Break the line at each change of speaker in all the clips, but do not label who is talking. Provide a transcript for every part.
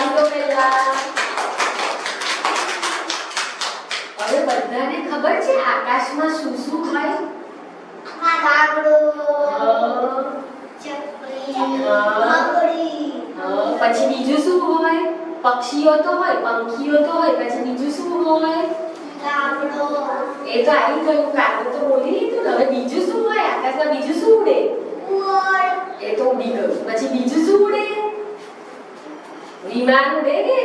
તાળી તો પહેલા. હવે બધાને ખબર છે આકાશમાં શું શું હોય?
કાગડો,
પછી બીજું શું હોય? પક્ષીઓ તો હોય, પંખીઓ તો હોય, પછી બીજું શું હોય?
કાગડો.
એ તો આવી ગયું, કાગડો તો બોલી લીધું ને. હવે બીજું શું હોય? આકાશમાં બીજું શું ઉડે?
ઉડ.
એ તો ઉડી ગયું. પછી બીજું શું ઉડે? વિમાન ઉડે ને?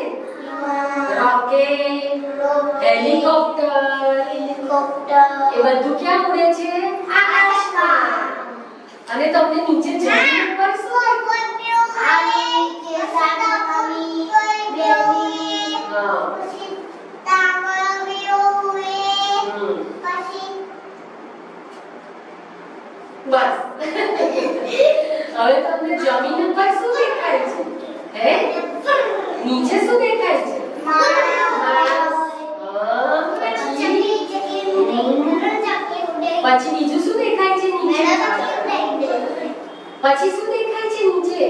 Rocket, helicopter. એ બધું ક્યાં ઉડે છે? આકાશમાં. અને તમને નીચે જમીન પર શું? બસ. હવે તમને જમીન ઉપર શું દેખાય છે? હે? નીચે શું દેખાય છે? પછી બીજું શું દેખાય છે નીચે? પછી શું દેખાય છે નીચે?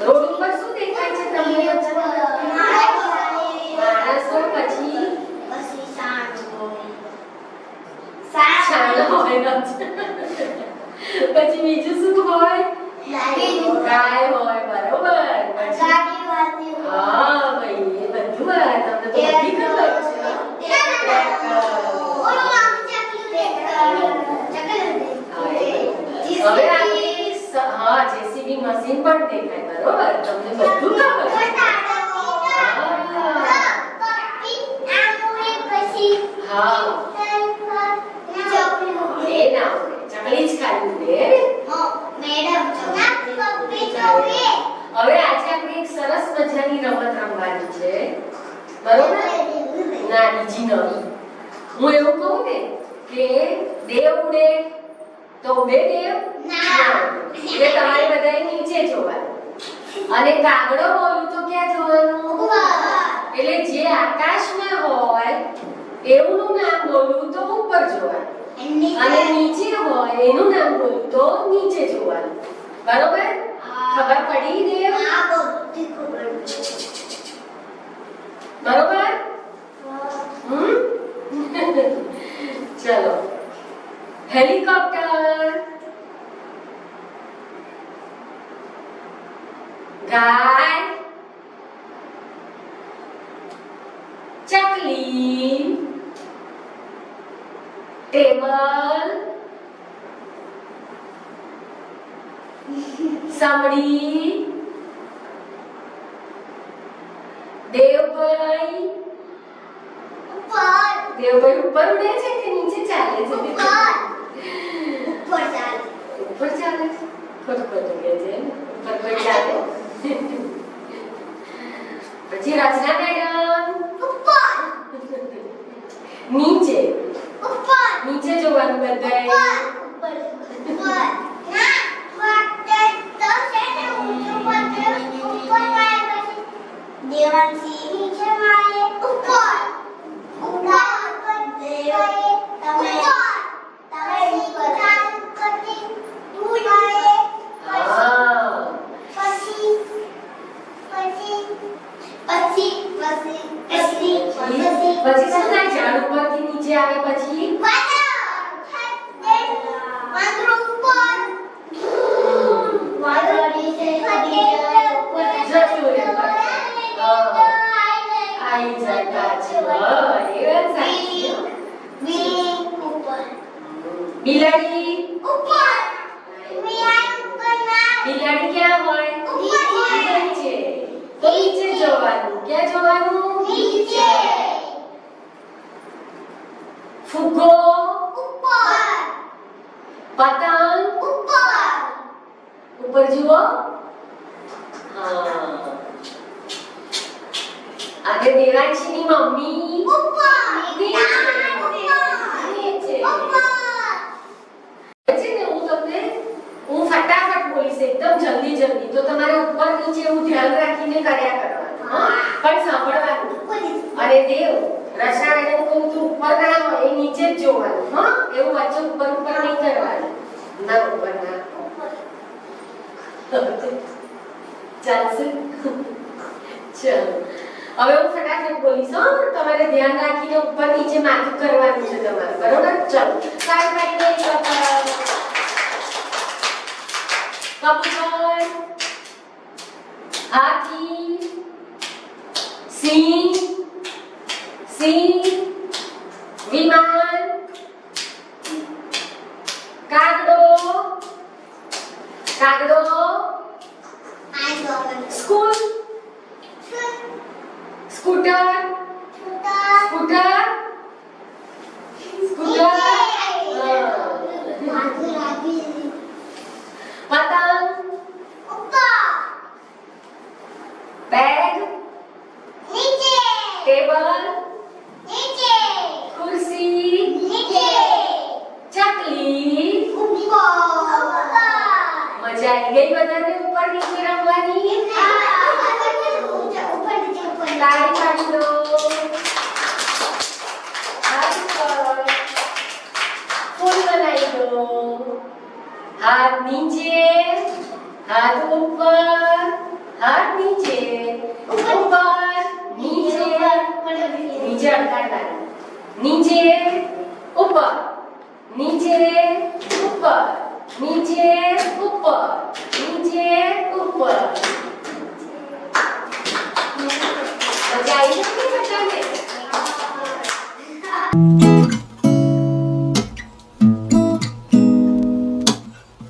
રોડ ઉપર શું દેખાય છે તમને? માણસો. પછી છાણ હોય. પછી બીજું શું હોય? ગાય હોય. બરોબર. હા ભાઈ, એ બધું તમને તો બધી ખબર છે. હવે હા, જેસીબી મશીન પણ દેખાય. બરોબર, તમને બધું ખબર. હા, એ ના ઉડે, ચકલી જ ખાલી ઉડે. હવે આજે આપણે એક સરસ મજાની રમત રમવાની છે. બરોબર? ના, બીજી નવી. હું એવું કહું ને કે દેવ ઉડે તો ઉડે દેવ? ના. એટલે તમારે બધાએ નીચે જોવાનું. અને કાગડો બોલું તો ક્યાં જોવાનું? એટલે જે આકાશમાં હોય એનું નામ બોલું તો ઉપર જોવાનું. અને નીચે હોય એનું નામ બોલું તો નીચે જોવાનું. બરોબર? ખબર પડી દેવ? બરોબર? ચલો. હેલિકોપ્ટર, ગાય, ચકલી, ટેબલ, સમડી, દેવભાઈ. દેવભાઈ ઉપર ઉડે છે કે નીચે ચાલે છે? ઉપર ચાલે છે. ખોટું કે છે ઉપર કોઈ ચાલે. પછી રચના મેડમ નીચે નીચે જોવાનું બધાએ.
દેવાંશી નીચે મારે ઉપર
પછી શું થાય? ઝાડ ઉપરથી નીચે આવે પછી બિલાડી. બિલાડી ક્યાં હોય? નીચે. તો નીચે જોવાનું. ક્યાં જોવાનું? નીચે. ફુગ્ગો પતંગ ઉપર જુઓ. હા. અને દેવાંશીની મમ્મી હું ફટાફટ બોલીશ એકદમ જલ્દી જલ્દી, તો તમારે ઉપર નીચે એવું ધ્યાન રાખીને કર્યા કરવાનું. પણ સાંભળવાનું. અને દેવ રચના મેડમ કહું તું ઉપર ના હોય એ નીચે જ જોવાનું. હા, એવું વચ્ચે ઉપર ઉપર નહીં કરવાનું. ના ઉપર ના. ચાલશે? ચલો. હવે હું ફટાફટ બોલીશ હો, તમારે ધ્યાન રાખીને ઉપર નીચે માથું કરવાનું છે તમારે, બરોબર? ચલો તાળી પાડીને એક વખત. કબૂતર, હાથી, સિંહ, વિમાન, કાગડો, સ્કૂટર, પતંગ, બેગ, ટેબલ, ખુરશી, ચકલી. મજા આવી ગઈ બધાને ઉપર નીચે રમવાની? તાળી પાડી દો. હાથ ઉપર ફૂલ બનાવી દો. હાથ નીચે, હાથ ઉપર, હાથ નીચે, ઉપર, નીચે, નીચે અડકાડવાનું. નીચે, ઉપર, નીચે, ઉપર, નીચે, ઉપર.